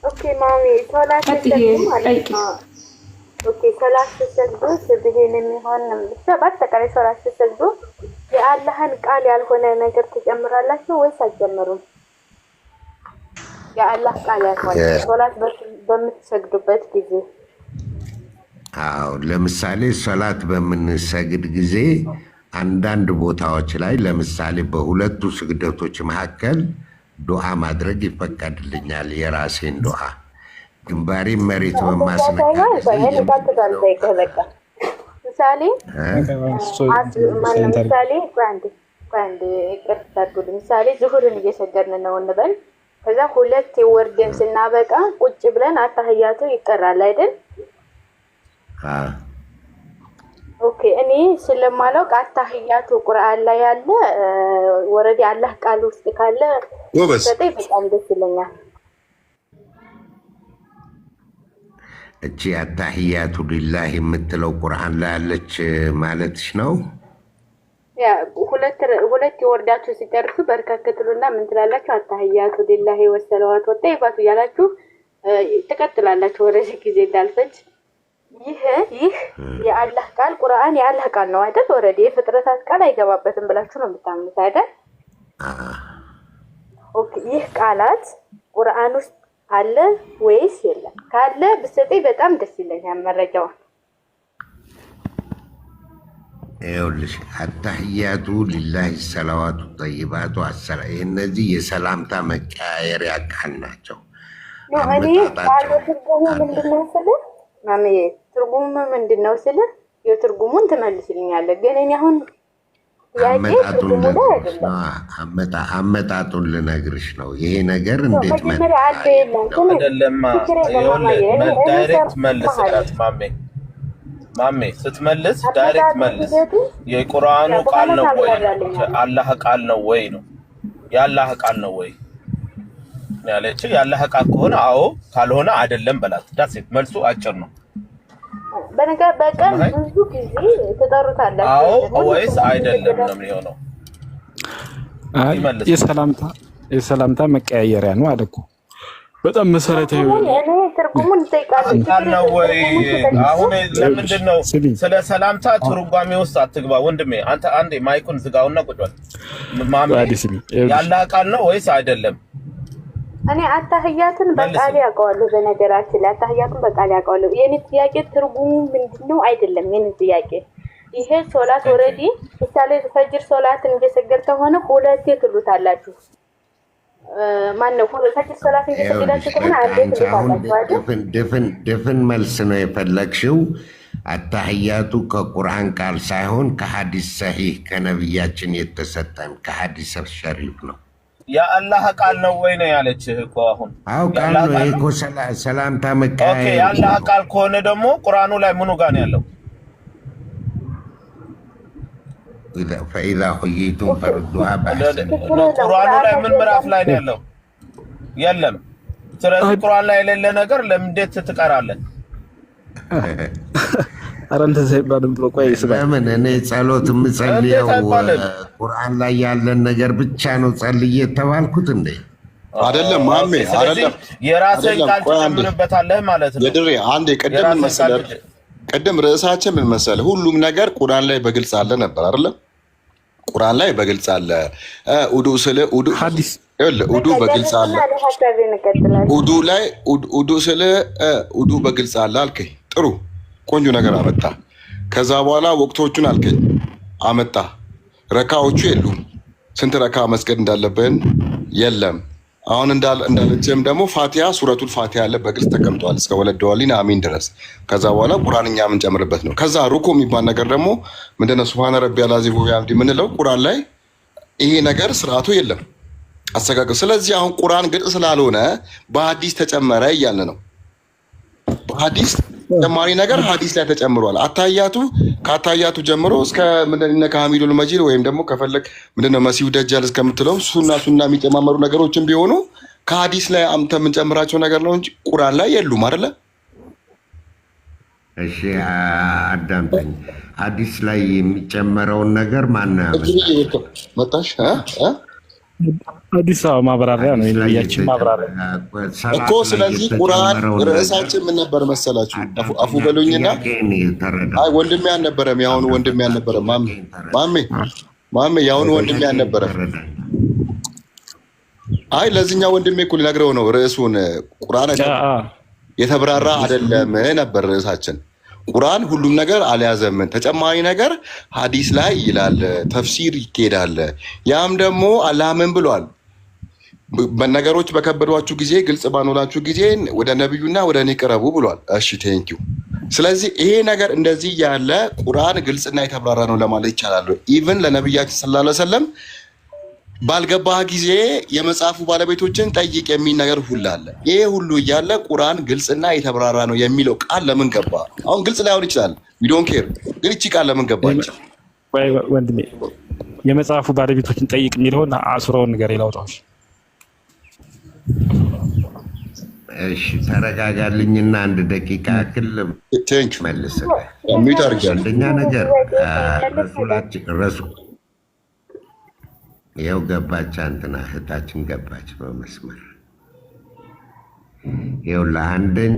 ኦኬ ማሚ ሶላት ማለት ነው። ኦኬ ሶላት ስትሰግዱ ስብሄን የሚሆን በአጠቃላይ ሶላት ስትሰግዱ የአላህን ቃል ያልሆነ ነገር ትጨምራላችሁ ወይስ አትጨምሩም? የአላህ ቃል ያልሆነ ሶላት በምትሰግዱበት ጊዜ አዎ፣ ለምሳሌ ሶላት በምንሰግድ ጊዜ አንዳንድ ቦታዎች ላይ ለምሳሌ በሁለቱ ስግደቶች መካከል ዱዓ ማድረግ ይፈቀድልኛል። የራሴን ዱዓ ግንባሬ መሬት በማስነካ ምሳሌ ዙሁርን እየሰገድን ነው እንበል። ከዛ ሁለት ወርደን ስናበቃ ቁጭ ብለን አታህያቱ ይቀራል አይደል? ኦኬ እኔ ስለማላውቅ አታህያቱ ቁርአን ላይ ያለ ወረዲ አላህ ቃል ውስጥ ካለ ሰጠኝ በጣም ደስ ይለኛል። እቺ አታህያቱ ሊላህ የምትለው ቁርአን ላይ ያለች ማለትሽ ነው? ያ ሁለት ወርዳችሁ ሲጨርሱ በርከክትሉና ምን ትላላችሁ? አታህያቱ ሊላህ ወሰለዋት ወጠይባቱ ያላችሁ ትቀጥላላችሁ ወደዚህ ጊዜ እንዳልፈጅ። ይህ የአላህ ቃል ቁርአን የአላህ ቃል ነው አይደል? ወረዲ የፍጥረታት ቃል አይገባበትም ብላችሁ ነው የምታምኑት አይደል? ኦኬ ይህ ቃላት ቁርአን ውስጥ አለ ወይስ የለም? ካለ ብትሰጠኝ በጣም ደስ ይለኛል መረጃውን። ይኸውልሽ አታህያቱ ሊላህ ሰላዋቱ ጠይባቱ አሰላ እነዚህ የሰላምታ መቀያየሪያ ቃል ናቸው። እኔ ቃሉ ትርጉሙ ምንድነው ስልህ ማሚዬ ትርጉሙ ምንድነው ስልህ የትርጉሙን ትመልስልኛለህ። ግን እኔ አሁን አመጣጡን ልነግርሽ ነው። ይሄ ነገር እንዴት ዳይሬክት መልስላት ማሜ ስትመልስ ዳይሬክት መልስ። የቁርአኑ ቃል ነው ወይ አላህ ቃል ነው ወይ ነው? የአላህ ቃል ነው ወይ ያለች። የአላህ ቃል ከሆነ አዎ፣ ካልሆነ አይደለም በላት። ዳሴት መልሱ አጭር ነው። በነገር በቀን ብዙ ጊዜ ተጠሩታላችሁ። አዎ ወይስ አይደለም ነው የሚሆነው? የሰላምታ መቀያየሪያ ነው አለ እኮ። በጣም መሰረታዊ እኔ ትርጉሙን ነው ወይ? አሁን ለምንድን ነው ስለ ሰላምታ ትርጓሜ ውስጥ አትግባ ወንድሜ። አንተ አንዴ ማይኩን ዝጋውና ቁጭ በል። የአላህ ቃል ነው ወይስ አይደለም? እኔ አታህያቱን በቃል ያውቀዋለሁ። በነገራችን ላይ አታህያቱን በቃል ያውቀዋለሁ። የኔ ጥያቄ ትርጉሙ ምንድነው? አይደለም የኔ ጥያቄ ይሄ ሶላት ኦሬዲ ምሳሌ ፈጅር ሶላትን እየሰገድ ከሆነ ሁለቴ ትሉታላችሁ። ማነው ፈጅር ሶላትን እየሰገዳችሁ ከሆነ አንዴ ትሉታላችሁ። ድፍን መልስ ነው የፈለግሽው። አታህያቱ ከቁርአን ቃል ሳይሆን ከሐዲስ ሰሂህ ከነብያችን የተሰጠን ከሐዲስ ሸሪፍ ነው። የአላህ ቃል ነው ወይ ነው ያለችህ እኮ አሁን። አው ቃል ነው እኮ ሰላምታ መቀያየር። ኦኬ የአላህ ቃል ከሆነ ደግሞ ቁርአኑ ላይ ምኑ ጋር ነው ያለው? فإذا حييتم فردوها بأحسن። ቁርአኑ ላይ ምን ምዕራፍ ላይ ነው ያለው? የለም። ስለዚህ ቁርአን ላይ የሌለ ነገር ለምንድን ትቀራለህ? አረንተ ዘይባልም ብሎ ቆይ ለምን እኔ ጸሎት የምጸልየው ቁርአን ላይ ያለን ነገር ብቻ ነው ጸልዬ የተባልኩት እንዴ? አይደለም ማሜ፣ አይደለም የራስህን ቃል ትጨምርበታለህ ማለት ነው። የድሬ አንዴ ቅድም ርዕሳችን ምን መሰለህ? ሁሉም ነገር ቁርአን ላይ በግልጽ አለ ነበር አይደለም? ቁርአን ላይ በግልጽ አለ። ኡዱ ስለ ኡዱ ሐዲስ ኡዱ በግልጽ አለ። ኡዱ ላይ ኡዱ ስለ ኡዱ በግልጽ አለ አልከኝ። ጥሩ ቆንጆ ነገር አመጣ። ከዛ በኋላ ወቅቶቹን አልከኝ አመጣ። ረካዎቹ የሉም። ስንት ረካ መስገድ እንዳለብን የለም። አሁን እንዳለችም ደግሞ ፋቲሃ ሱረቱል ፋቲሃ አለ በግልጽ ተቀምጧል እስከ ወለደዋሊን አሚን ድረስ። ከዛ በኋላ ቁርአንኛ ምን ጨምርበት ነው። ከዛ ሩኩ የሚባል ነገር ደግሞ ምንድነው? ሱብሃነ ረቢያል አዚም ወቢሐምዲ ምንለው ቁርአን ላይ ይሄ ነገር ስርዓቱ የለም አሰጋገው። ስለዚህ አሁን ቁርአን ግልጽ ስላልሆነ በሐዲስ ተጨመረ እያለ ነው። በሐዲስ ተጨማሪ ነገር ሐዲስ ላይ ተጨምሯል። አታያቱ ከአታያቱ ጀምሮ እስከ ምንድነው ከሐሚዱል መጂድ ወይም ደግሞ ከፈለክ ምንድነው መሲሁ ደጃል እስከምትለው ሱና የሚጨማመሩ ነገሮችን ቢሆኑ ከሐዲስ ላይ አምተ የምንጨምራቸው ነገር ነው እንጂ ቁርአን ላይ የሉም አይደለ? እሺ አዳምጠኝ። ሐዲስ ላይ የሚጨመረውን ነገር ማን ነው? መጣሽ አዲስ አበባ ማብራሪያ ነው የነብያችን ማብራሪያ እኮ። ስለዚህ ቁርአን ርዕሳችን ምን ነበር መሰላችሁ? አፉ በሉኝና፣ አይ ወንድሜ አልነበረም፣ ያሁኑ ወንድሜ አልነበረም። ማሜ ያሁኑ ወንድሜ አልነበረም። አይ ለዚህኛው ወንድሜ እኮ ሊነግረው ነው ርዕሱን። ቁርአን የተብራራ አይደለም ነበር ርዕሳችን። ቁርአን ሁሉም ነገር አልያዘም፣ ተጨማሪ ነገር ሐዲስ ላይ ይላል፣ ተፍሲር ይኬዳል። ያም ደግሞ አላህ ምን ብሏል? በነገሮች በከበዷችሁ ጊዜ ግልጽ ባኖላችሁ ጊዜ ወደ ነብዩና ወደ እኔ ቅረቡ ብሏል። እሺ ቴንኪው። ስለዚህ ይሄ ነገር እንደዚህ ያለ ቁርአን ግልጽና የተብራራ ነው ለማለት ይቻላል። ኢቭን ለነብያችን ሰለላሁ ዐለይሂ ወሰለም ባልገባህ ጊዜ የመጽሐፉ ባለቤቶችን ጠይቅ የሚል ነገር ሁሉ አለ። ይሄ ሁሉ እያለ ቁርአን ግልጽና የተብራራ ነው የሚለው ቃል ለምን ገባ? አሁን ግልጽ ላይሆን ይችላል፣ ዊ ዶንት ኬር፣ ግን እቺ ቃል ለምን ገባች? ወይ ወንድሜ የመጽሐፉ ባለቤቶችን ጠይቅ የሚለውን አስሮውን ነገር ይላውጣው። እሺ ተረጋጋልኝና አንድ ደቂቃ ክል መልስ። ሚት አድርጊያለሁ። አንደኛ ነገር ረሱላችን ይኸው ገባች፣ አንትና እህታችን ገባች በመስመር ይኸው ለአንደኛ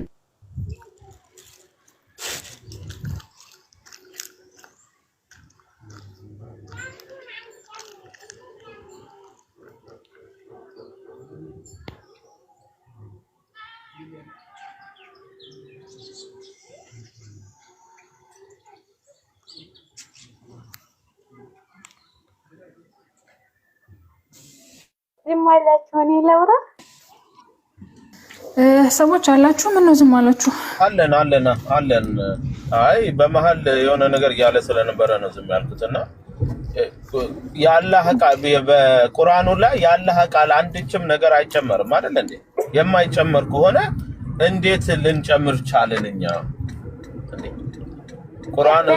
ዝም አላችሁ። እኔ ለውራ ሰዎች አላችሁ። ምን ነው ዝም አላችሁ? አለን። አይ በመሀል የሆነ ነገር እያለ ስለነበረ ነው ዝም ያልኩትና የአላህ ቃል በቁርአኑ ላይ የአላህ ቃል አንድችም ነገር አይጨመርም አይደል እንዴ? የማይጨመር ከሆነ እንዴት ልንጨምር ቻልን እኛ? ቁርአን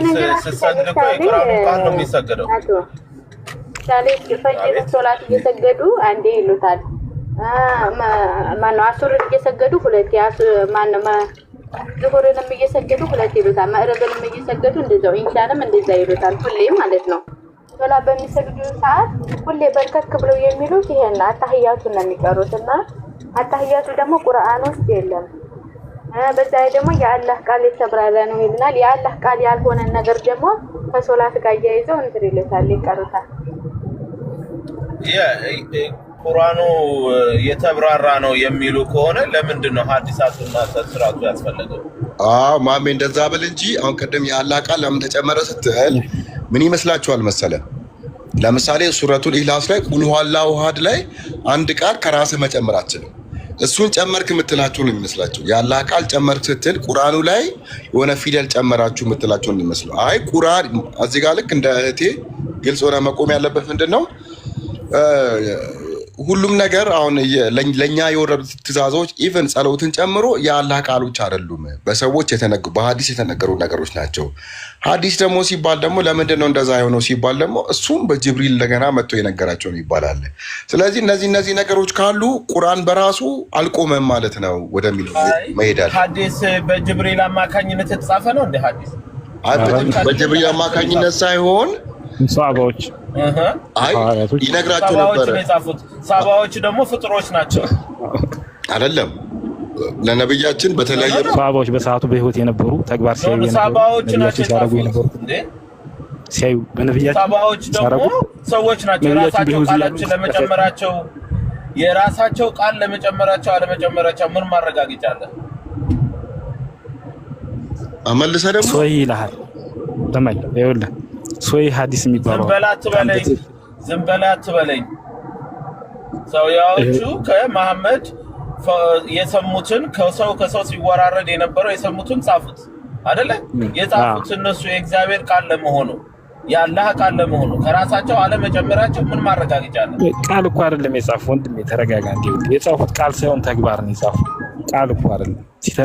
ሲሰግድ እኮ የቁርአኑ ቃል ነው የሚሰገደው። ዛሬ ፈጅር ሶላት እየሰገዱ አንዴ ይሉታል። ማነው አሱርን እየሰገዱ ሁለት ዙሁርንም እየሰገዱ ሁለት ይሉታል። ማዕረብንም እየሰገዱ እንደዛው ኢንሻንም እንደዛ ይሉታል። ሁሌ ማለት ነው ሶላት በሚሰግዱ ሰዓት ሁሌ በርከክ ብለው የሚሉት ይሄን አታህያቱን ነው የሚቀሩትና አታህያቱ ደግሞ ቁርአን ውስጥ የለም። በዛ ደግሞ የአላህ ቃል የተብራራ ነው ይልናል። የአላህ ቃል ያልሆነ ነገር ደግሞ ከሶላት ጋር ያይዘው እንትን ይሉታል፣ ይቀሩታል። ቁርአኑ የተብራራ ነው የሚሉ ከሆነ ለምንድን ነው ሐዲሳቱና ተፍሲራቱ ያስፈልገው? ማሜ እንደዛ ብል እንጂ አሁን ቀደም የአላህ ቃል ለምን ተጨመረ ስትል ምን ይመስላችኋል መሰለ? ለምሳሌ ሱረቱል ኢኽላስ ላይ ቁል ሁወላሁ አሐድ ላይ አንድ ቃል ከራስህ መጨመር አትችልም። እሱን ጨመርክ የምትላችሁ ነው የሚመስላችሁ። የአላህ ቃል ጨመርክ ስትል ቁርአኑ ላይ የሆነ ፊደል ጨመራችሁ የምትላችሁ ነው የሚመስለው። አይ ቁርአን እዚህ ጋር ልክ እንደ እህቴ ግልጽ ሆነ መቆም ያለበት ምንድነው ሁሉም ነገር አሁን ለኛ የወረዱት ትእዛዞች ኢቭን ጸሎትን ጨምሮ የአላህ ቃሎች አይደሉም፣ በሰዎች የተነገሩ በሐዲስ የተነገሩ ነገሮች ናቸው። ሐዲስ ደግሞ ሲባል ደግሞ ለምንድን ነው እንደዛ የሆነው ሲባል ደግሞ እሱም በጅብሪል እንደገና መጥቶ የነገራቸው ነው ይባላል። ስለዚህ እነዚህ ነገሮች ካሉ ቁርአን በራሱ አልቆመም ማለት ነው ወደሚለው መሄዳል። ሐዲስ በጅብሪል አማካኝነት የተጻፈ ነው እንደ ሐዲስ በጅብሪል አማካኝነት ሳይሆን ሰሃባዎች ይነግራቸው ነበር። ሰሃባዎች ደግሞ ፍጥሮች ናቸው አይደለም? ለነብያችን በተለያየ ሰሃባዎች በሰዓቱ በህይወት የነበሩ ተግባር ሲያዩ ሰሃባዎች ናቸው የነበሩ ሲያዩ በነብያችን ሰሃባዎች ደግሞ ሰዎች ናቸው። የራሳቸው ቃል ለመጨመራቸው አለመጨመራቸው ምን ማረጋገጫ አለ? አመልሰ ደግሞ ሶይ ይላል ተማይ ይኸውልህ ሶይ ሐዲስ የሚባለው ዝም በላ አትበለኝ። ሰውያዎቹ ከመሐመድ የሰሙትን ከሰው ሲወራረድ የነበረው የሰሙትን ጻፉት አይደለ? የጻፉት እነሱ የእግዚአብሔር ቃል ለመሆኑ የአላህ ቃል ለመሆኑ ከራሳቸው አለመጨመራቸው ምን ማረጋገጫ አለ? ቃል እኮ አይደለም የጻፉት ወንድሜ ተረጋጋ። የጻፉት ቃል ሳይሆን ተግባር ነው የጻፉት። ቃል እኮ አይደለም።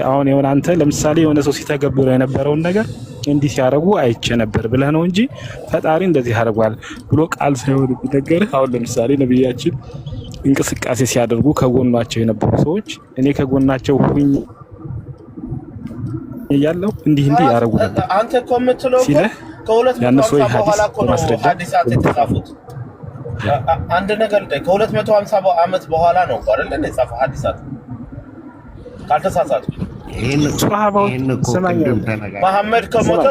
አሁን የሆነ አንተ ለምሳሌ የሆነ ሰው ሲተገብረው የነበረውን ነገር እንዲህ ሲያደርጉ አይቼ ነበር ብለህ ነው እንጂ ፈጣሪ እንደዚህ ያደርጋል ብሎ ቃል ሳይሆን ነገር። አሁን ለምሳሌ ነብያችን እንቅስቃሴ ሲያደርጉ ከጎናቸው የነበሩ ሰዎች እኔ ከጎናቸው ሁኝ እያለሁ እንዲህ ያደርጉ ነበር። አንተ እኮ የምትለው ከሁለት በኋላ እኮ ነው ሐዲሳት የተጻፉት። አንድ ነገር ከ250 ዓመት በኋላ ነው አይደል እንደ ጻፈ ሐዲሳት ካልተሳሳቱ መሐመድ ከሞተ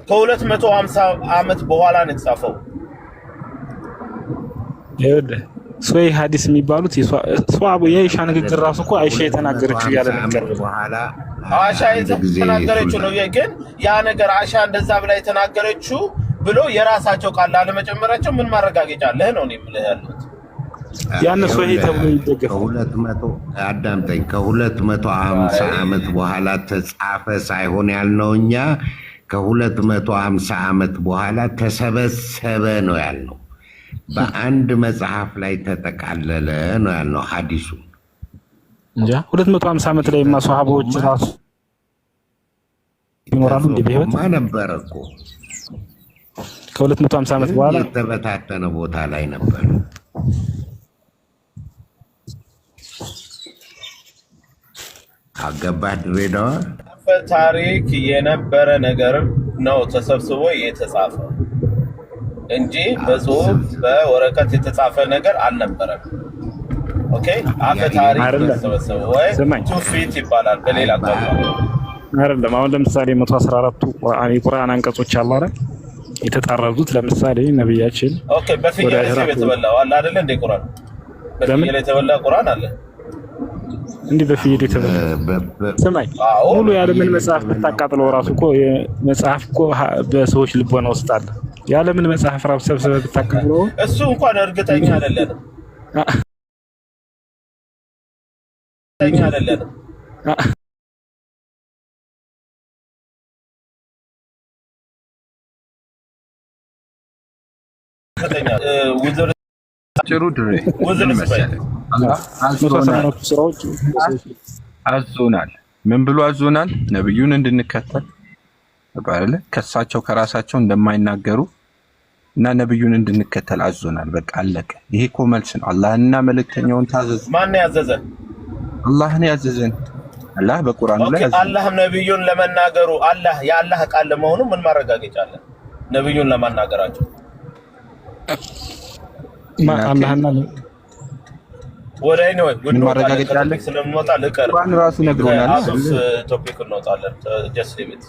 ከ250 ዓመት በኋላ ነው የተጻፈው። ሶይ ሐዲስ የሚባሉት ሷቡ የአይሻ ንግግር ራሱ እኮ አይሻ የተናገረችው ያለ ነገር በኋላ አይሻ የተናገረችው ነው። ግን ያ ነገር አይሻ እንደዛ ብላ የተናገረችው ብሎ የራሳቸው ቃል አለመጨመራቸው ምን ማረጋገጫ አለህ ነው የምልህ ያሉት። ያን ሶይ ተብሎ ይደገፍ አዳምጠኝ። ከ250 ዓመት በኋላ ተጻፈ ሳይሆን ያልነው እኛ ከ250 ዓመት በኋላ ተሰበሰበ ነው ያልነው። በአንድ መጽሐፍ ላይ ተጠቃለለ ነው ያልነው ሐዲሱ እንጂ 250 ዓመት ላይ ማሷሃቦች ራሱ ይኖራሉ እንዴ? በህይወት ነበር እኮ ከ250 ዓመት በኋላ የተበታተነ ቦታ ላይ ነበር። አገባህ ድሬዳዋ ታሪክ የነበረ ነገር ነው ተሰብስቦ የተጻፈው እንጂ በጽሁፍ በወረቀት የተጻፈ ነገር አልነበረም። ኦኬ አፈ ታሪክ ተሰበሰበ ወይ ትውፊት ይባላል በሌላ ቋንቋ አይደለም። አሁን ለምሳሌ 114ቱ የቁርአን አንቀጾች አሉ አይደል የተጣረዙት። ለምሳሌ ነብያችን ኦኬ በፍየል የተበላው አለ አይደል እንደ ቁርአን በፍየል የተበላ ቁርአን አለ እንዴ? በፍየል የተበላ ሰማይ ሙሉ ያለምን መጽሐፍ ብታቃጥለው ራሱ እኮ መጽሐፍ እኮ በሰዎች ልቦና ውስጥ አለ። ያለምን መጽሐፍ ራሱ ሰብስበህ ብታቃጥለው እሱ እንኳን እርግጠኛ አይደለም። አዞናል። ምን ብሎ አዞናል? ነብዩን እንድንከተል ባለ ከሳቸው ከራሳቸው እንደማይናገሩ እና ነብዩን እንድንከተል አዞናል። በቃ አለቀ። ይሄ እኮ መልስ ነው። አላህና መልእክተኛውን ታዘዙ። ማን ያዘዘን? አላህ ነው ያዘዘን። አላህ በቁርአኑ ላይ ያዘዘን። አላህ ነብዩን ለመናገሩ አላህ የአላህ ቃል ለመሆኑ ምን ማረጋገጫ አለ? ነብዩን ለማናገራቸው አላህና ወደ እኔ ወይ ምን ማረጋገጫ አለ? ስለምንወጣ ልቀር ቁርአን ራሱ ነግሮናል። አሱስ ቶፒክ እንወጣለን። ጀስት ሊሚት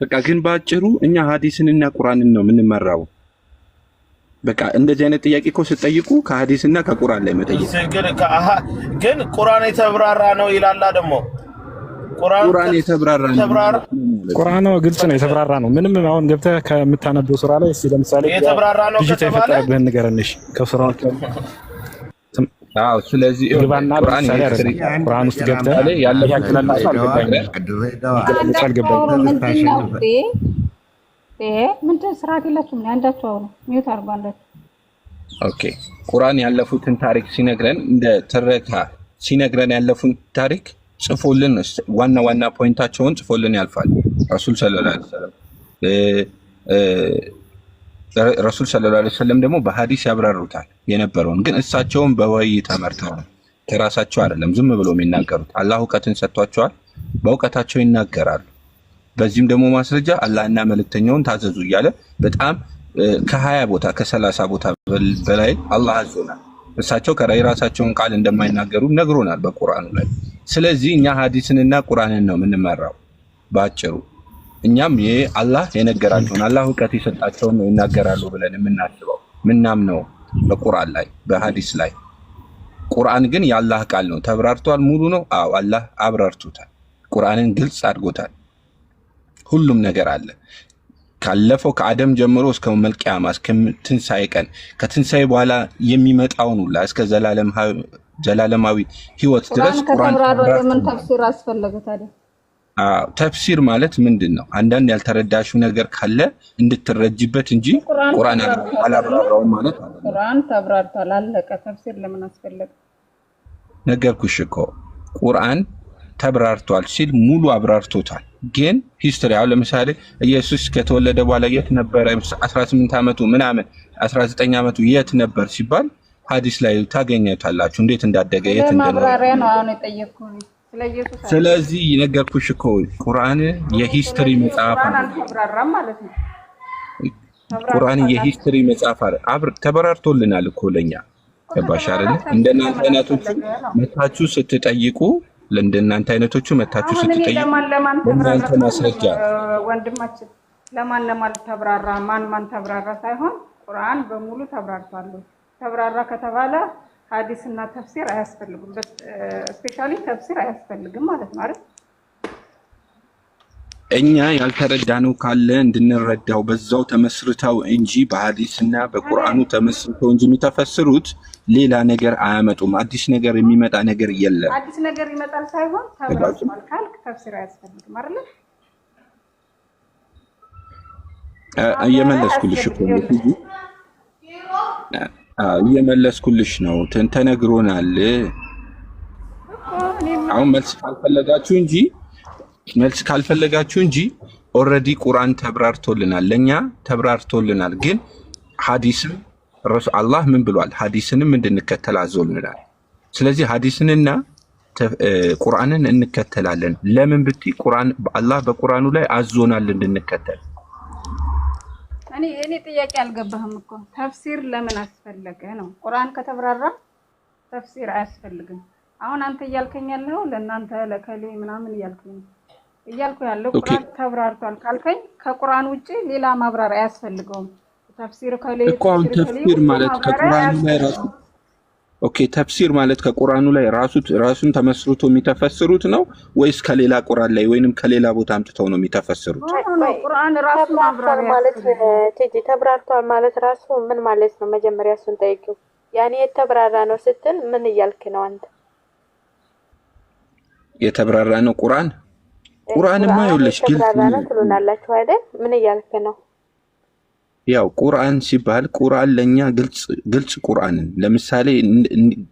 በቃ ግን ባጭሩ እኛ ሐዲስንና ቁርአንን ነው የምንመራው። በቃ እንደዚህ አይነት ጥያቄ እኮ ስትጠይቁ ከሐዲስና ከቁርአን ላይ መጠየቅ ግን ቁርአን የተብራራ ነው ይላል። ደግሞ ቁርአን የተብራራ ነው። ቁርአን ነው ግልጽ ነው፣ የተብራራ ነው። ምንም አሁን ገብተህ ከምታነበው ሱራ ላይ እስኪ ለምሳሌ የተብራራ ነው ከተባለ ንገረንሽ ከሱራዎች አዎ። ስለዚህ ቁርአን ውስጥ ገብተህ ያለ ያክላል ምንድን ስርዓት የላችሁም? አንዳችሁ አሁን ሚውት አድርጎ አንዳችሁ። ኦኬ ቁርአን ያለፉትን ታሪክ ሲነግረን እንደ ትረካ ሲነግረን ያለፉን ታሪክ ጽፎልን ዋና ዋና ፖይንታቸውን ጽፎልን ያልፋል። ረሱል ሰለላሁ ዐለይሂ ወሰለም ደግሞ በሐዲስ ያብራሩታል የነበረውን። ግን እሳቸውን በወህይ ተመርተው ነው፣ ከራሳቸው አይደለም ዝም ብሎ የሚናገሩት። አላህ እውቀትን ሰጥቷቸዋል፣ በእውቀታቸው ይናገራሉ። በዚህም ደግሞ ማስረጃ አላህና መልእክተኛውን ታዘዙ እያለ በጣም ከ20 ቦታ ከ30 ቦታ በላይ አላህ አዞናል። እሳቸው የራሳቸውን ቃል እንደማይናገሩ ነግሮናል በቁርአኑ ላይ። ስለዚህ እኛ ሐዲስንና ቁርአንን ነው የምንመራው ባጭሩ። እኛም አላህ የነገራቸውን አላህ እውቀት የሰጣቸውን ነው ይናገራሉ ብለን የምናስበው ምናምነው በቁርአን ላይ በሐዲስ ላይ። ቁርአን ግን የአላህ ቃል ነው። ተብራርቷል፣ ሙሉ ነው። አዎ አላህ አብራርቶታል። ቁርአንን ግልጽ አድርጎታል። ሁሉም ነገር አለ። ካለፈው ከአደም ጀምሮ እስከ መልቂያማ እስከ ትንሳኤ ቀን ከትንሳኤ በኋላ የሚመጣውን ሁላ እስከ ዘላለማዊ ህይወት ድረስ ቁርአን ምን ተፍሲር አስፈለገ ታዲያ? ተፍሲር ማለት ምንድን ነው? አንዳንድ ያልተረዳሽው ነገር ካለ እንድትረጅበት እንጂ ቁርአን አላብራራውም ማለት ነው። ቁርአን ተብራርቷል፣ አለቀ። ተፍሲር ለምን አስፈለገ? ነገርኩሽ እኮ ቁርአን ተብራርቷል ሲል ሙሉ አብራርቶታል። ግን ሂስትሪ አሁን ለምሳሌ ኢየሱስ ከተወለደ በኋላ የት ነበረ? 18 ዓመቱ ምናምን 19 ዓመቱ የት ነበር ሲባል ሐዲስ ላይ ታገኛታላችሁ፣ እንዴት እንዳደገ የት እንደነበረ። ማብራሪያ ነው አሁን የጠየቅኩኝ ስለ ኢየሱስ። ስለዚህ ነገርኩሽ እኮ ቁርአን የሂስትሪ መጽሐፍ ነው። አልተብራራም ማለት ነው። ቁርአን የሂስትሪ መጽሐፍ አብር ተበራርቶልናል እኮ ለኛ ገባሽ አይደል? እንደናንተ አይነቶቹ መታችሁ ስትጠይቁ ለእንደናንተ አይነቶቹ መታችሁ ስትጠይቁ እናንተ ማስረጃ ወንድማችን ለማን ተብራራ ማን ተብራራ ሳይሆን ቁርአን በሙሉ ተብራርቷል። ተብራራ ከተባለ ሐዲስና ተፍሲር አያስፈልግም። ስፔሻሊ ተፍሲር አያስፈልግም ማለት ነው አይደል? እኛ ያልተረዳነው ካለ እንድንረዳው በዛው ተመስርተው እንጂ በሐዲስና በቁርአኑ ተመስርተው እንጂ የሚተፈስሩት ሌላ ነገር አያመጡም። አዲስ ነገር የሚመጣ ነገር የለም። አዲስ ነገር ይመጣል ሳይሆን ተብራርቷል ካልክ ተፍሲር አያስፈልግም አይደል? እየመለስኩልሽ እኮ እየመለስኩልሽ ነው። ተነግሮናል። አሁን መልስ ካልፈለጋችሁ እንጂ ኦልሬዲ ቁርአን ተብራርቶልናል፣ ለኛ ተብራርቶልናል። ግን ሐዲስም አላህ ምን ብሏል? ሐዲስንም እንድንከተል አዞልናል። ስለዚህ ሐዲስንና ቁርአንን እንከተላለን። ለምን ብትይ አላህ በቁርአኑ ላይ አዞናል እንድንከተል። እኔ ጥያቄ አልገባህም እኮ ተፍሲር ለምን አስፈለገ ነው? ቁርአን ከተብራራ ተፍሲር አያስፈልግም። አሁን አንተ እያልከኝ ያለው ለእናንተ ለከሌ ምናምን እያልኩ ያለው ቁርአን ተብራርቷል ካልከኝ ከቁርአን ውጪ ሌላ ማብራሪያ አያስፈልገውም። ተፍሲር ከሌ እኮ አሁን ተፍሲር ማለት ከቁርአኑ ላይ ራሱ ተፍሲር ማለት ከቁርአኑ ላይ ራሱን ተመስርቶ የሚተፈስሩት ነው ወይስ ከሌላ ቁርአን ላይ ወይንም ከሌላ ቦታ አምጥተው ነው የሚተፈስሩት? ቁርአን ራሱ ማብራሪያ ማለት ተብራርቷል ማለት ራሱ ምን ማለት ነው? መጀመሪያ እሱን ጠይቂው። ያኔ የተብራራ ነው ስትል ምን እያልክ ነው አንተ? የተብራራ ነው ቁርአንማ ይኸውልሽ ግልጽ ነው ትሉናላችሁ አይደል? ምን እያልክ ነው? ያው ቁርአን ሲባል ቁርአን ለኛ ግልጽ ቁርአንን ለምሳሌ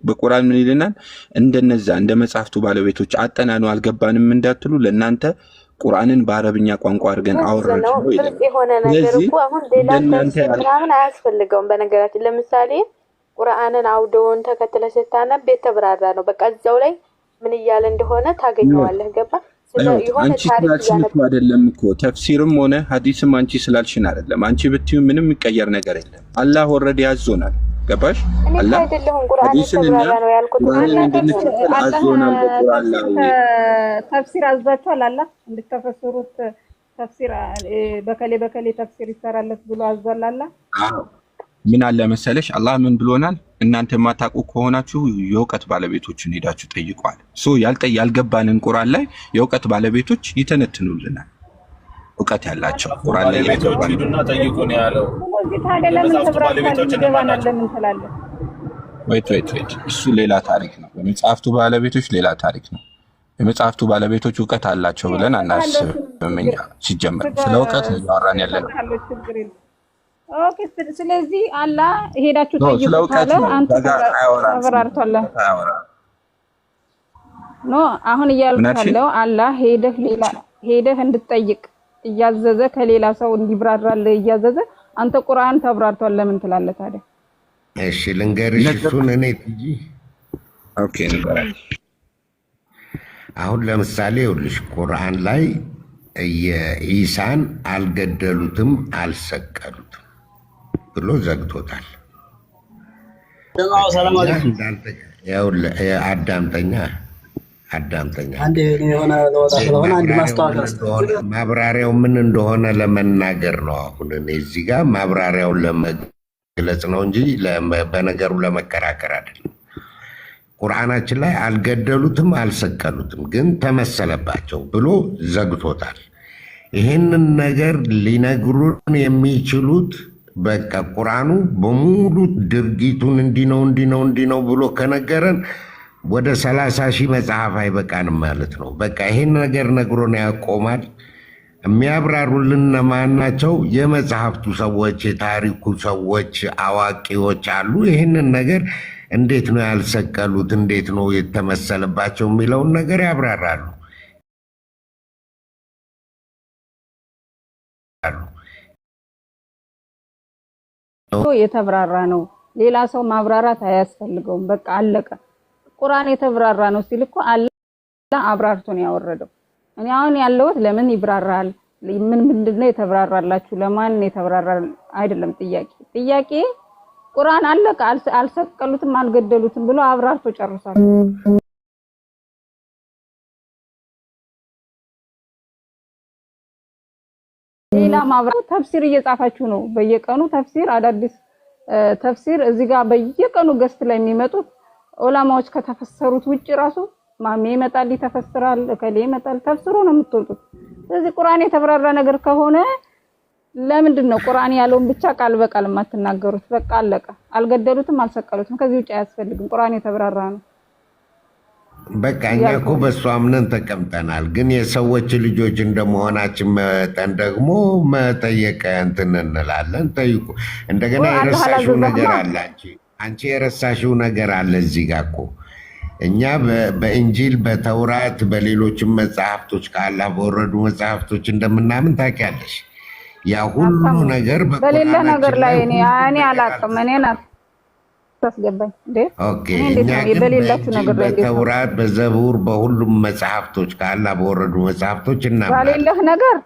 በቁርአን ምን ይለናል? እንደነዛ እንደ መጽሐፍቱ ባለቤቶች አጠናኑ አልገባንም እንዳትሉ ለናንተ ቁርአንን በአረብኛ ቋንቋ አድርገን አወረድነው ይላል። የሆነ ነገር እኮ አሁን ሌላ ምናምን አያስፈልገውም። በነገራችን ለምሳሌ ቁርአንን አውዶውን ተከትለ ስታነብ የተብራራ ነው። በቃ እዛው ላይ ምን እያለ እንደሆነ ታገኘዋለህ። ገባ? አንቺ ስላልሽን እኮ አይደለም እኮ ተፍሲርም ሆነ ሐዲስም አንቺ ስላልሽን አይደለም። አንቺ ብትዩ ምንም የሚቀየር ነገር የለም። አላህ ኦልሬዲ ያዞናል። ገባሽ? አላህ ሐዲስንና ቁርአንን እንድንከተል አዞናል። በቁርአን ላይ ተፍሲር አዟቸዋል። አላህ እንድትፈስሩት ተፍሲር በከሌ ተፍሲር ይሰራለት ብሎ አዟል። አላህ ምን አለ መሰለሽ? አላህ ምን ብሎናል? እናንተ ማታውቁ ከሆናችሁ የእውቀት ባለቤቶችን ሄዳችሁ ጠይቋል። ያልገባንን ቁርአን ላይ የእውቀት ባለቤቶች ይተነትኑልናል። እውቀት ያላቸው ቁርአን ላይ ሄዱና ጠይቁ ነው ያለው። የመጽሐፍቱ ባለቤቶች እነማን ናቸው? ወይት እሱ ሌላ ታሪክ ነው። የመጽሐፍቱ ባለቤቶች ሌላ ታሪክ ነው። የመጽሐፍቱ ባለቤቶች እውቀት አላቸው ብለን አናስብም። እኛ ሲጀመር ስለ እውቀት ነው ያወራን ያለነው። ኦኬ ስለዚህ አላህ ሄዳችሁ ጠይቁ ካለ አንተ ተብራርቷል ነው አሁን እያልኩ አላህ ሄደህ እንድትጠይቅ እያዘዘ ከሌላ ሰው እንዲብራራልህ እያዘዘ አንተ ቁርአን ተብራርቷል ለምን ትላለህ ታዲያ? እሺ ልንገርሽ እሱን እኔ ትጂ ኦኬ ንገረኝ። አሁን ለምሳሌ ይኸውልሽ ቁርአን ላይ የኢሳን አልገደሉትም አልሰቀሉትም ብሎ ዘግቶታል። አዳምጠኛ ማብራሪያው ምን እንደሆነ ለመናገር ነው። አሁን እኔ እዚህ ጋር ማብራሪያውን ለመግለጽ ነው እንጂ በነገሩ ለመከራከር አይደለም። ቁርአናችን ላይ አልገደሉትም አልሰቀሉትም ግን ተመሰለባቸው ብሎ ዘግቶታል። ይህንን ነገር ሊነግሩን የሚችሉት በቃ ቁርአኑ በሙሉ ድርጊቱን እንዲህ ነው ብሎ ከነገረን ወደ 30,000 መጽሐፍ አይበቃንም ማለት ነው። በቃ ይሄን ነገር ነግሮን ያቆማል። የሚያብራሩልን እነማን ናቸው? የመጽሐፍቱ ሰዎች፣ የታሪኩ ሰዎች፣ አዋቂዎች አሉ። ይህንን ነገር እንዴት ነው ያልሰቀሉት፣ እንዴት ነው የተመሰለባቸው የሚለውን ነገር ያብራራሉ። የተብራራ ነው። ሌላ ሰው ማብራራት አያስፈልገውም። በቃ አለቀ። ቁርአን የተብራራ ነው ሲል እኮ አላህ አብራርቶ ነው ያወረደው። እኔ አሁን ያለሁት ለምን ይብራራል፣ ምንድነው የተብራራላችሁ? ለማን የተብራራ አይደለም ጥያቄ ቁርአን አለቀ አልሰቀሉትም አልገደሉትም ብሎ አብራርቶ ጨርሷል። ሌላ ማብራሪያ ተፍሲር እየጻፋችሁ ነው በየቀኑ ተፍሲር አዳዲስ ተፍሲር እዚህ ጋር በየቀኑ ገስት ላይ የሚመጡት ዑለማዎች ከተፈሰሩት ውጪ ራሱ ማሜ ይመጣል ይተፈስራል ከሌ ይመጣል ተፍስሩ ነው የምትወጡት። ስለዚህ ቁርአን የተብራራ ነገር ከሆነ ለምንድን ነው ቁርአን ያለውን ብቻ ቃል በቃል የማትናገሩት? በቃ አለቀ። አልገደሉትም አልሰቀሉትም ከዚህ ውጪ አያስፈልግም። ቁርአን የተብራራ ነው። በቃ እኛ እኮ በእሱ አምነን ተቀምጠናል። ግን የሰዎች ልጆች እንደመሆናችን መጠን ደግሞ መጠየቅ እንትን እንላለን። ጠይቁ። እንደገና የረሳሽው ነገር አለ። አንቺ የረሳሽው ነገር አለ እዚህ ጋር እኮ እኛ በእንጂል በተውራት በሌሎችም መጽሐፍቶች ከአላህ በወረዱ መጽሐፍቶች እንደምናምን ታውቂያለሽ። ያ ሁሉ ነገር በሌላ ነገር ላይ እኔ አላውቅም። እኔን አታስገባኝ እንዴ? ኦኬ። እኛ ግን በተውራት በዘቡር በሁሉም መጽሐፍቶች ከአላህ በወረዱ መጽሐፍቶች እናምናለን።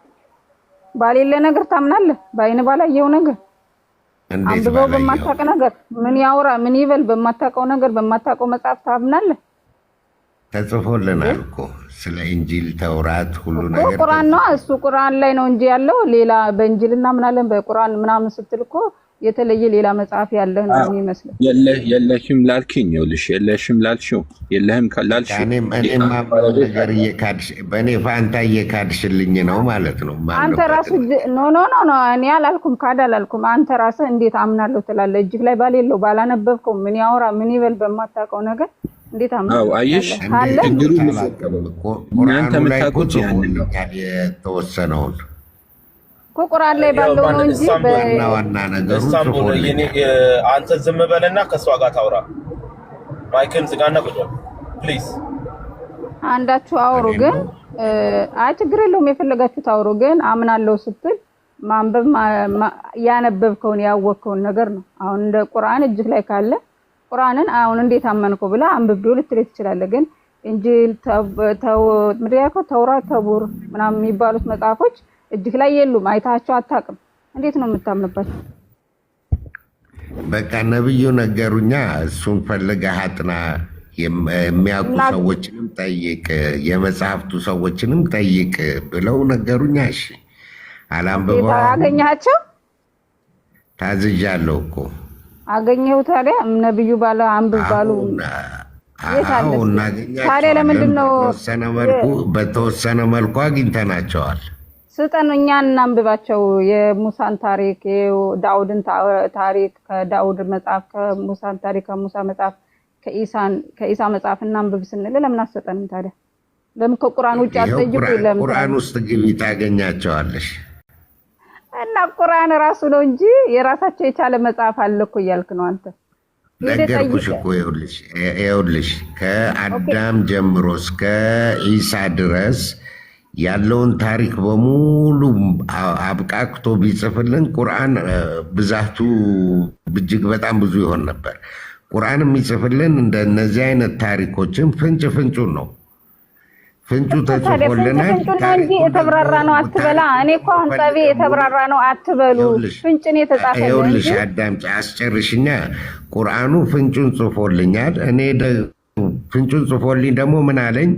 ባሌለ ነገር ታምናለህ? በአይን ባላየው ነገር አንብበው በማታውቅ ነገር ምን ያውራ ምን ይበል በማታውቀው ነገር በማታውቀው መጽሐፍ ታምናለህ? ተጽፎልናል እኮ ስለ እንጂል ተውራት ሁሉ ነገር ቁርአን ነው። እሱ ቁርአን ላይ ነው እንጂ ያለው ሌላ በእንጂል እናምናለን በቁርአን ምናምን ስትል እኮ የተለየ ሌላ መጽሐፍ ያለህ ነው የሚመስለው። የለሽም ላልከኝ ይኸውልሽ፣ የለሽም ላልሽው የለህም ካላልሽ እኔም ነገር እየካድሽ በእኔ ፋንታ እየካድሽልኝ ነው ማለት ነው። አንተ ራስህ ኖ እኔ አላልኩም ካድ አላልኩም። አንተ ራስህ እንዴት አምናለሁ ትላለህ? እጅግ ላይ ባሌለው ባላነበብከው ምን ያወራ ምን ይበል በማታውቀው ነገር እንዴት አምናለሁ? አየሽ እንግዲህ እናንተ የምታውቁት የተወሰነውን ቁርአን ላይ ባለው ነው እንጂ ዋና ነገሩ አንተ ዝም በልና ከሷ ጋር ታውራ። ማይክን ዝጋና ቁጭ ፕሊዝ። አንዳችሁ አውሩ። ግን አይ ችግር የለውም የፈለጋችሁ ታውሩ። ግን አምናለሁ ስትል ማንበብ ያነበብከውን ያወቅከውን ነገር ነው። አሁን እንደ ቁርአን እጅግ ላይ ካለ ቁርአንን አሁን እንዴት አመንከው ብላ አንብቤው ልትል ትችላለህ። ግን እንጂል ተውራት ተቡር ምናምን የሚባሉት መጽሐፎች እጅግ ላይ የሉም። አይታቸው አታውቅም። እንዴት ነው የምታምንባቸው? በቃ ነብዩ ነገሩኛ። እሱን ፈልገህ አጥና፣ የሚያውቁ ሰዎችንም ጠይቅ፣ የመጽሐፍቱ ሰዎችንም ጠይቅ ብለው ነገሩኛ። እሺ አላንብበው አገኛቸው ታዝዣለሁ እኮ አገኘው። ታዲያ ነብዩ ባለ አንብብ ባሉ ታዲያ ለምንድን ነው በተወሰነ መልኩ አግኝተናቸዋል? ስጠን እኛ እናንብባቸው። የሙሳን ታሪክ የዳውድን ታሪክ ከዳውድ መጽሐፍ ከሙሳን ታሪክ ከሙሳ መጽሐፍ ከኢሳ መጽሐፍ እናንብብ ስንል ለምን አሰጠንም ታዲያ? ለምን ከቁርአን ውጭ አትጠይቁ? ለምን ቁርአን ውስጥ ግቢ ታገኛቸዋለሽ። እና ቁርአን ራሱ ነው እንጂ የራሳቸው የቻለ መጽሐፍ አለ እኮ እያልክ ነው አንተ። ነገርኩሽ እኮ ይኸውልሽ ከአዳም ጀምሮ እስከ ኢሳ ድረስ ያለውን ታሪክ በሙሉ አብቃቅቶ ቢጽፍልን ቁርአን ብዛቱ እጅግ በጣም ብዙ ይሆን ነበር። ቁርአን የሚጽፍልን እንደነዚህ አይነት ታሪኮችን ፍንጩን ነው። ፍንጩ ተጽፎልናል እንጂ የተብራራ ነው አትበላ። እኔ እኮ አሁን ጠቤ የተብራራ ነው አትበሉ። ፍንጭን የተጻፈ ነው። ይኸውልሽ አዳምጪ፣ አስጨርሽኛ። ቁርአኑ ፍንጩን ጽፎልኛል። እኔ ፍንጩን ጽፎልኝ ደግሞ ምን አለኝ?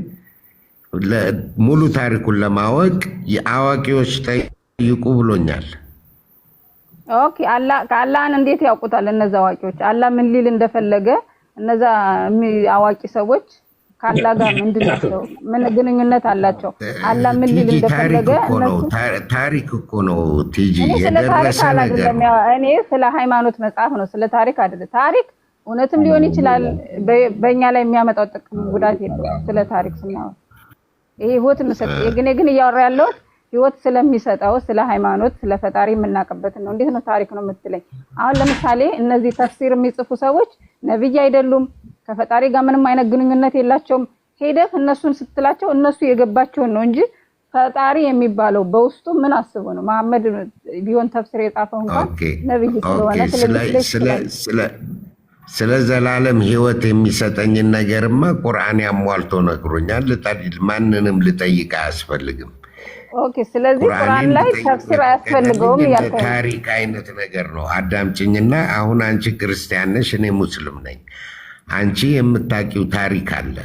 ሙሉ ታሪኩን ለማወቅ የአዋቂዎች ጠይቁ ብሎኛል። ኦኬ አላህን እንዴት ያውቁታል እነዛ አዋቂዎች? አላህ ምን ሊል እንደፈለገ እነዛ አዋቂ ሰዎች ካላህ ጋር ምንድነው? ምን ግንኙነት አላቸው? አላህ ምን ሊል እንደፈለገ ታሪክ እኮ ነው ቲጂ የደረሰ ነገር። እኔ ስለ ሃይማኖት መጽሐፍ ነው ስለ ታሪክ አይደለም። ታሪክ እውነትም ሊሆን ይችላል። በእኛ ላይ የሚያመጣው ጥቅም ጉዳት የለም። ስለ ታሪክ ስናወራ ይሄ ህይወት ግን እያወራ ያለው ህይወት ስለሚሰጠው ስለ ሃይማኖት ስለ ፈጣሪ የምናውቅበት ነው። እንዴት ነው ታሪክ ነው የምትለኝ? አሁን ለምሳሌ እነዚህ ተፍሲር የሚጽፉ ሰዎች ነብይ አይደሉም፣ ከፈጣሪ ጋር ምንም አይነት ግንኙነት የላቸውም። ሄደህ እነሱን ስትላቸው እነሱ የገባቸውን ነው እንጂ ፈጣሪ የሚባለው በውስጡ ምን አስቦ ነው? መሐመድ ቢሆን ተፍሲር የጻፈው እንኳን ነብይ ስለሆነ ስለ ዘላለም ህይወት የሚሰጠኝን ነገርማ ቁርአን ያሟልቶ ነግሮኛል። ማንንም ልጠይቅ አያስፈልግም። ኦኬ። ስለዚህ ቁርአን ላይ ተፍሲር አያስፈልገውም ያልከው ታሪክ አይነት ነገር ነው። አዳምጪኝና አሁን አንቺ ክርስቲያን ነሽ፣ እኔ ሙስሊም ነኝ። አንቺ የምታውቂው ታሪክ አለ።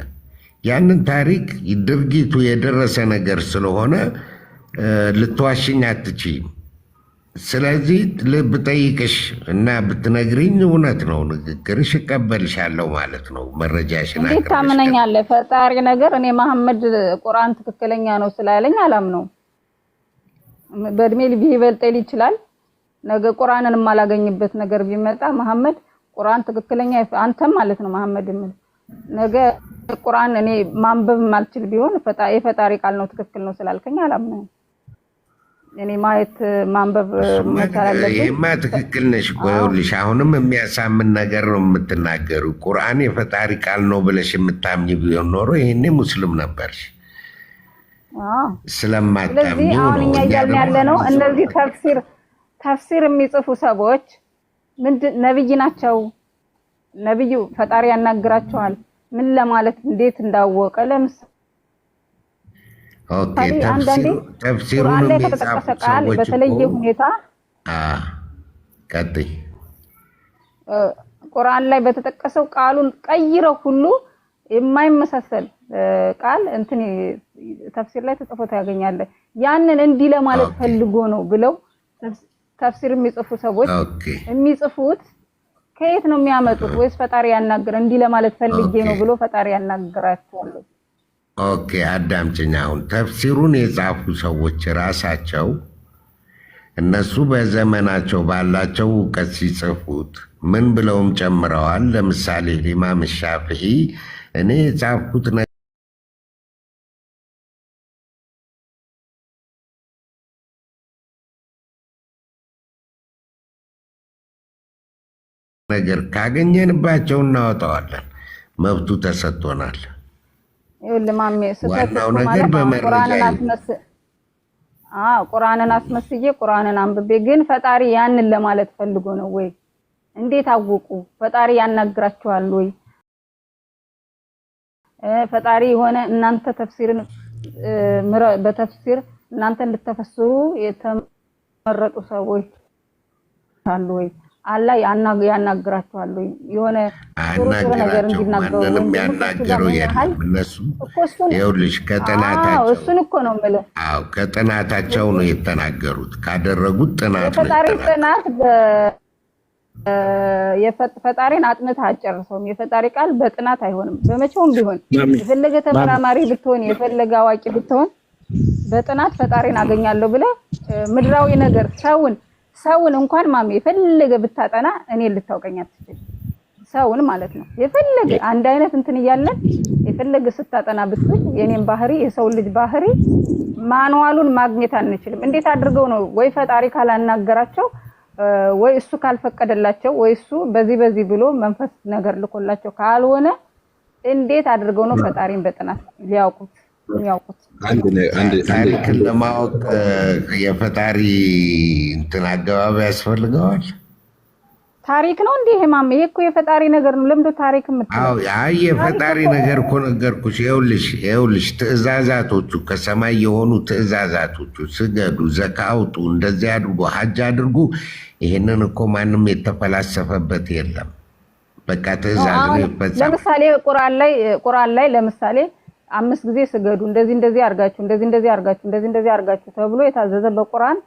ያንን ታሪክ ድርጊቱ የደረሰ ነገር ስለሆነ ልትዋሽኝ አትችይም። ስለዚህ ብጠይቅሽ እና ብትነግሪኝ እውነት ነው ንግግርሽ፣ እቀበልሻለሁ ማለት ነው። መረጃሽን እንዴት ታምነኛለህ? ፈጣሪ ነገር እኔ መሐመድ ቁርአን ትክክለኛ ነው ስላለኝ አላምነው። በእድሜ ቢበልጠኝ ይችላል። ነገ ቁርአንን የማላገኝበት ነገር ቢመጣ መሐመድ ቁርአን ትክክለኛ አንተም ማለት ነው መሐመድ ምን ነገ ቁርአን እኔ ማንበብ ማልችል ቢሆን የፈጣሪ ቃል ነው ትክክል ነው ስላልከኝ አላምነው። እኔ ማየት ማንበብ መታላለች። ይሄማ ትክክል ነሽ እኮ ይኸውልሽ፣ አሁንም የሚያሳምን ነገር ነው የምትናገሩ። ቁርአን የፈጣሪ ቃል ነው ብለሽ የምታምኝ ቢሆን ኖሮ ይሄኔ ሙስሊም ነበርሽ። ስለማታምኝ ነው። አሁን እኛ እያልን ያለ ነው እነዚህ ተፍሲር የሚጽፉ ሰዎች ምንድን ነብይ ናቸው? ነብዩ ፈጣሪ ያናግራቸዋል። ምን ለማለት እንዴት እንዳወቀ ለምሳሌ ተፍሲሩን የሚጻፉ ሰዎች በተለየ ሁኔታ ቀጥይ ቁርአን ላይ በተጠቀሰው ቃሉን ቀይረው ሁሉ የማይመሳሰል ቃል እንትን ተፍሲር ላይ ተጽፎ ታገኛለህ። ያንን እንዲህ ለማለት ፈልጎ ነው ብለው ተፍሲር የሚጽፉ ሰዎች የሚጽፉት ከየት ነው የሚያመጡት? ወይስ ፈጣሪ ያናገረ እንዲህ ለማለት ፈልጌ ነው ብሎ ፈጣሪ ያናገራቸዋል? ኦኬ አዳምጪኝ። አሁን ተፍሲሩን የጻፉ ሰዎች ራሳቸው እነሱ በዘመናቸው ባላቸው እውቀት ሲጽፉት ምን ብለውም ጨምረዋል። ለምሳሌ ኢማም ሻፊዒ እኔ የጻፍኩት ነገር ካገኘንባቸው እናወጣዋለን። መብቱ ተሰጥቶናል። ዋናው ነገር በመረጃ ቁርአንን አስመስዬ ቁርአንን አንብቤ ግን ፈጣሪ ያንን ለማለት ፈልጎ ነው ወይ? እንዴት አወቁ? ፈጣሪ ያናግራቸዋል ወይ? ፈጣሪ የሆነ እናንተ ተፍሲርን በተፍሲር እናንተ እንድትፈስሩ የተመረጡ ሰዎች አሉ ወይ? አላህ ያናግራቸዋል ወይ? የሆነ ነገር እንዲናገሩ ያናገሩ የለም። እነሱ ይኸውልሽ ከጥናታቸው እሱን እኮ ነው የምልህ። አዎ ከጥናታቸው ነው የተናገሩት። ካደረጉት ጥናት ነው ፈጣሪ ጥናት የፈጣሪን አጥንተህ አጨርሰውም። የፈጣሪ ቃል በጥናት አይሆንም። በመቼውም ቢሆን የፈለገ ተመራማሪ ብትሆን የፈለገ አዋቂ ብትሆን በጥናት ፈጣሪን አገኛለሁ ብለህ ምድራዊ ነገር ሰውን እንኳን ማሜ የፈለገ ብታጠና እኔ ልታውቀኝ አትችልም። ሰውን ማለት ነው የፈለገ አንድ አይነት እንትን እያለን የፈለገ ስታጠና ብትል የኔን ባህሪ የሰው ልጅ ባህሪ ማንዋሉን ማግኘት አንችልም። እንዴት አድርገው ነው ወይ ፈጣሪ ካላናገራቸው ወይ እሱ ካልፈቀደላቸው ወይ እሱ በዚህ ብሎ መንፈስ ነገር ልኮላቸው ካልሆነ እንዴት አድርገው ነው ፈጣሪን በጥናት ሊያውቁት? ታሪክን ለማወቅ የፈጣሪ እንትን አገባቢ ያስፈልገዋል። ታሪክ ነው እንዴ? ማም ይሄ እኮ የፈጣሪ ነገር ነው። ለምዶ ታሪክ የምትለው? አይ የፈጣሪ ነገር እኮ ነገርኩሽ። ይኸውልሽ ትእዛዛቶቹ ከሰማይ የሆኑ ትእዛዛቶቹ ስገዱ፣ ዘካ አውጡ፣ እንደዚህ አድርጉ፣ ሀጅ አድርጉ። ይሄንን እኮ ማንም የተፈላሰፈበት የለም። በቃ ትእዛዝ ነው ይፈጸማል። ለምሳሌ ቁርአን ላይ ለምሳሌ 5 ጊዜ ስገዱ፣ እንደዚህ አርጋችሁ፣ እንደዚህ አርጋችሁ ተብሎ የታዘዘ በቁርአን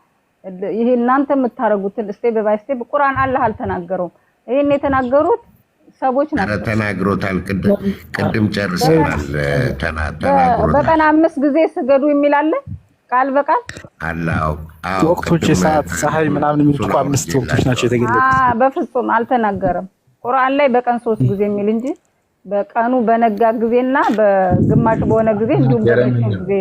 ይሄ እናንተ የምታረጉትን ስቴፕ ባይ ስቴፕ ቁርአን አላህ አልተናገረውም። ይሄን የተናገሩት ሰዎች ናቸው። ተናግሮታል። ቅድም ጨርሰናል። ተናግሮታል። በቀን 5 ጊዜ ስገዱ የሚል አለ ቃል በቃል አላህ። ወቅቶች፣ የሰዓት ፀሐይ ምናምን የሚሉት እኮ 5 ወቅቶች ናቸው የተገለጹት። በፍጹም አልተናገረም ቁርአን ላይ በቀን 3 ጊዜ የሚል እንጂ በቀኑ በነጋ ጊዜና በግማሽ በሆነ ጊዜ እንዲሁም በሌሊት ጊዜ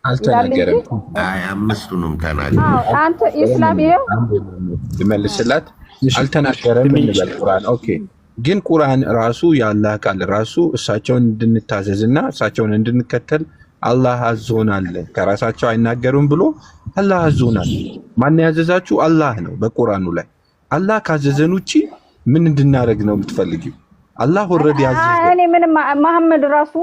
አልተናገረም። አይ 5ቱንም ተናገረ። አንተ ኢስላም ይሄው ልመልስላት አልተናገረም እንበል ቁርአን። ኦኬ ግን ቁርአን ራሱ የአላህ ቃል ራሱ እሳቸውን እንድንታዘዝና እሳቸውን እንድንከተል አላህ አዞናል። ከራሳቸው አይናገሩም ብሎ አላህ አዞናል። ማን ያዘዛችሁ? አላህ ነው። በቁርአኑ ላይ አላህ ካዘዘን ውጪ ምን እንድናደርግ ነው የምትፈልጊው? አላህ ወረድ ያዘዘ። እኔ ምንም መሐመድ ራሱ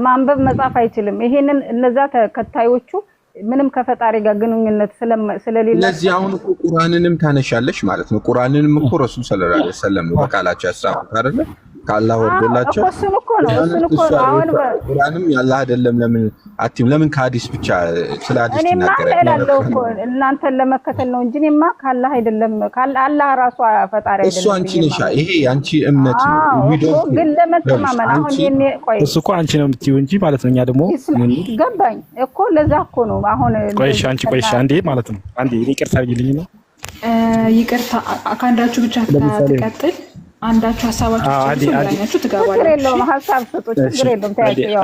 ማንበብ መጻፍ አይችልም። ይሄንን እነዛ ተከታዮቹ ምንም ከፈጣሪ ጋር ግንኙነት ስለሌለ ለዚህ አሁን እኮ ቁርአንንም ታነሻለሽ ማለት ነው። ቁርአንንም እኮ ረሱል ሰለላሁ ዐለይሂ ወሰለም በቃላቸው ያሳፉት አይደለ? ከአላህ ወርዶላቸው እሱን እኮ ነው አሁን ቁርአንም ያላህ አይደለም። ለምን ከሐዲስ ብቻ ስለ ሐዲስ ትናገራለህ? እኮ እናንተን ለመከተል ነው እንጂ እኔማ ካላህ አይደለም አላህ ራሱ ፈጣሪ አይደለም። እሱ አንቺ ነሽ። ይሄ አንቺ እምነት ነው። ግን ለመተማመን አሁን የኔ ቆይ እሱ እኮ አንቺ ነው የምትይው እንጂ ማለት ነው። እኛ ደግሞ ገባኝ እኮ ለዛ እኮ ነው አሁን ቆይሽ አንቺ ቆይሽ አንዴ ማለት ነው። አንዴ ይቅርታ አድርጊልኝ ነው ይቅርታ ከአንዳችሁ ብቻ ተቀጥል አንዳችሁ ሐሳባችሁ ትጋባላችሁ ትጋባላችሁ። ችግር የለውም ሐሳብ ስጡ ችግር የለውም። ታያችሁ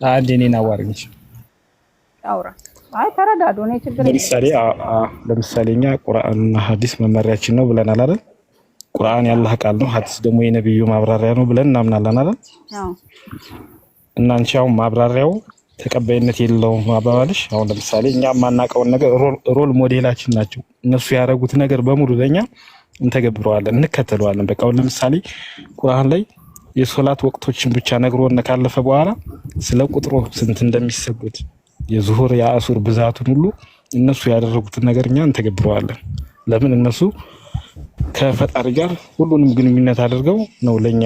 አንዴ እኔን አዋርኝሽ አውራ አይ ተረዳዱ ነው ችግር የለውም። ለምሳሌ እኛ ቁርአንና ሐዲስ መመሪያችን ነው ብለናል አይደል? ቁርአን ያላህ ቃል ነው፣ ሐዲስ ደግሞ የነብዩ ማብራሪያ ነው ብለን እናምናለን አይደል? አዎ እና አንቺ አሁን ማብራሪያው ተቀባይነት የለውም አባባልሽ። አሁን ለምሳሌ እኛ የማናውቀውን ነገር ሮል ሞዴላችን ናቸው እነሱ ያደረጉት ነገር በሙሉ ለኛ እንተገብረዋለን እንከተለዋለን። በቃ አሁን ለምሳሌ ቁርአን ላይ የሶላት ወቅቶችን ብቻ ነግሮን ካለፈ በኋላ ስለ ቁጥሩ ስንት እንደሚሰግድ የዙሁር የአሱር ብዛቱን ሁሉ እነሱ ያደረጉትን ነገር እኛ እንተገብረዋለን። ለምን እነሱ ከፈጣሪ ጋር ሁሉንም ግንኙነት አድርገው ነው ለኛ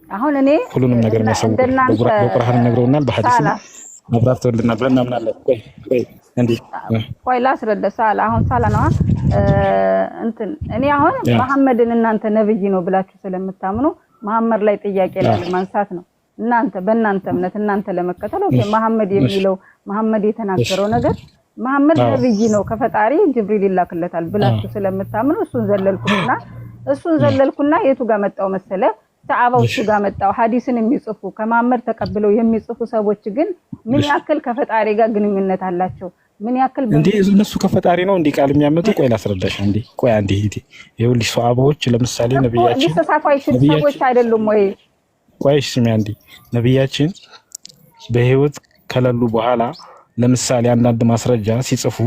አሁን እኔ ሁሉንም ነገር የሚያሳውቁን በቁርአን ነግረውናል፣ በሐዲስ አብራርተውልናል ብለን እናምናለን። ቆይ እንዴ ቆይ ላስረዳ ሳላ አሁን ሳላ ነው እኔ አሁን መሐመድን እናንተ ነብይ ነው ብላችሁ ስለምታምኑ መሐመድ ላይ ጥያቄ ማንሳት ነው። እናንተ በእናንተ እምነት እናንተ ለመከተል ኦኬ መሐመድ የሚለው መሐመድ የተናገረው ነገር መሐመድ ነብይ ነው ከፈጣሪ ጅብሪል ይላክለታል ብላችሁ ስለምታምኑ እሱን ዘለልኩና የቱ ጋር መጣው መሰለ ሰዓባዎቹ ጋር መጣው። ሐዲስን የሚጽፉ ከመሐመድ ተቀብለው የሚጽፉ ሰዎች ግን ምን ያክል ከፈጣሪ ጋር ግንኙነት አላቸው? ምን ያክል እንዴ እነሱ ከፈጣሪ ነው እንዴ ቃል የሚያመጡ? ቆይ ላስረዳሽ እንዴ ቆይ አንዴ ይኸውልሽ ሰዓባዎች ለምሳሌ ነብያችን ሰዎች አይደሉም ወይ? ቆይ ስሚ አንዴ ነብያችን በህይወት ከሌሉ በኋላ ለምሳሌ አንዳንድ ማስረጃ ሲጽፉ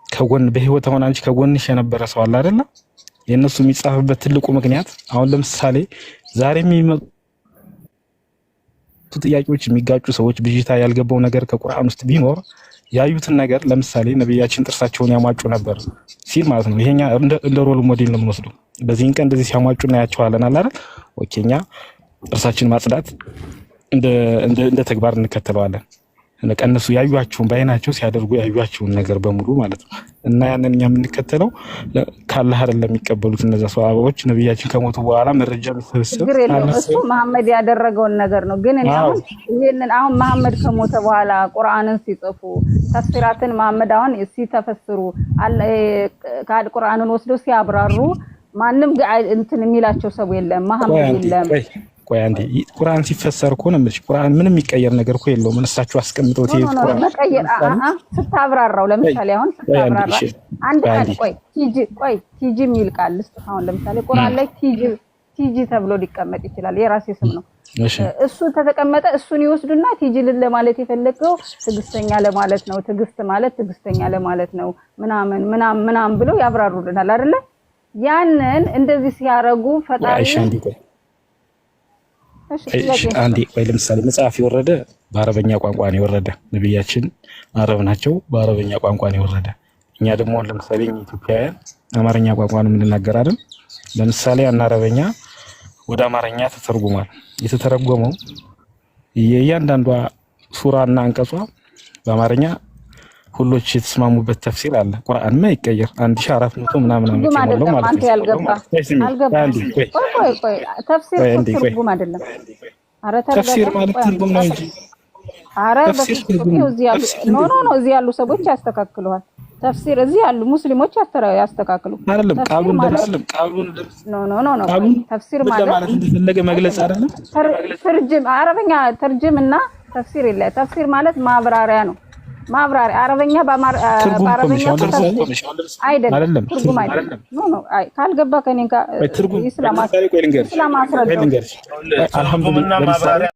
ከጎን በህይወት አሁን አንቺ ከጎንሽ የነበረ ሰው አለ አይደል? የነሱ የሚጻፍበት ትልቁ ምክንያት አሁን ለምሳሌ ዛሬ የሚመጡ ጥያቄዎች የሚጋጩ ሰዎች ብዥታ ያልገባው ነገር ከቁርአን ውስጥ ቢኖር ያዩትን ነገር ለምሳሌ ነብያችን ጥርሳቸውን ያሟጩ ነበር ሲል ማለት ነው። ይሄኛ እንደ ሮል ሞዴል ነው የምንወስደው። በዚህን ቀን እንደዚህ ሲያሟጩ እናያቸዋለን አይደል? ኦኬኛ ጥርሳችን ማጽዳት እንደ ተግባር እንከተለዋለን። እነሱ ያዩአቸውን በአይናቸው ሲያደርጉ ያዩአቸውን ነገር በሙሉ ማለት ነው። እና ያንን እኛ የምንከተለው ካላህ አይደለም የሚቀበሉት እነዛ ሰሃባዎች ነብያችን ከሞቱ በኋላ መረጃ የሚሰበሰብ እሱ መሐመድ ያደረገውን ነገር ነው። ግን አሁን ይሄንን አሁን መሐመድ ከሞተ በኋላ ቁርአንን ሲጽፉ ተፍሲራትን መሐመድ አሁን ሲተፈስሩ ቁርአንን ወስዶ ሲያብራሩ ማንም እንትን የሚላቸው ሰው የለም መሐመድ የለም። ቆይ አንዴ ቁርአን ሲፈሰር እኮ ነው ማለት ቁርአን ምንም የሚቀየር ነገር እኮ የለውም። እነሳችሁ አስቀምጠውት ይሄ ቁርአን መቀየር ስታብራራው ለምሳሌ አሁን ስታብራራ አንድ ቲጂ የሚል ቃል አሁን ለምሳሌ ቁርአን ላይ ቲጂ ተብሎ ሊቀመጥ ይችላል። የራሴ ስም ነው እሱ ተተቀመጠ። እሱን ይወስዱና ቲጂ ለማለት የፈለገው ትግስተኛ ለማለት ነው። ትግስት ማለት ትግስተኛ ለማለት ነው ምናምን ብለው ያብራሩልናል አይደለ? ያንን እንደዚህ ሲያረጉ ፈጣሪ አንዴ ቆይ ለምሳሌ መጽሐፍ የወረደ በአረበኛ ቋንቋ ነው የወረደ። ነብያችን አረብ ናቸው፣ በአረበኛ ቋንቋ ነው የወረደ። እኛ ደግሞ ለምሳሌ ኢትዮጵያውያን አማርኛ ቋንቋ ነው የምንናገር አይደል? ለምሳሌ አረበኛ ወደ አማርኛ ተተርጉሟል። የተተረጎመው የእያንዳንዷ ሱራና አንቀጿ በአማርኛ ሁሎች የተስማሙበት ተፍሲር አለ። ቁርአን ማ ይቀየር 1400 ምናምን ዓመት ይሞላው ማለት ነው። ተፍሲር ማለት ትርጉም ነው እንጂ እዚህ ያሉ ሰዎች ያስተካክሉዋል። ተፍሲር እዚህ ያሉ ሙስሊሞች ያስተካክሉ አይደለም። ቃሉን ተፍሲር ማለት እንደፈለገ መግለጽ አይደለም። ትርጅም አረበኛ ትርጅም እና ተፍሲር ይላል። ተፍሲር ማለት ማብራሪያ ነው። ማብራሪያ አረበኛ በአረበኛ አይደለም ትርጉም አይደለም። ካልገባ ከኔ ጋር ኢስላም አስረዳው። አልሐምዱሊላህ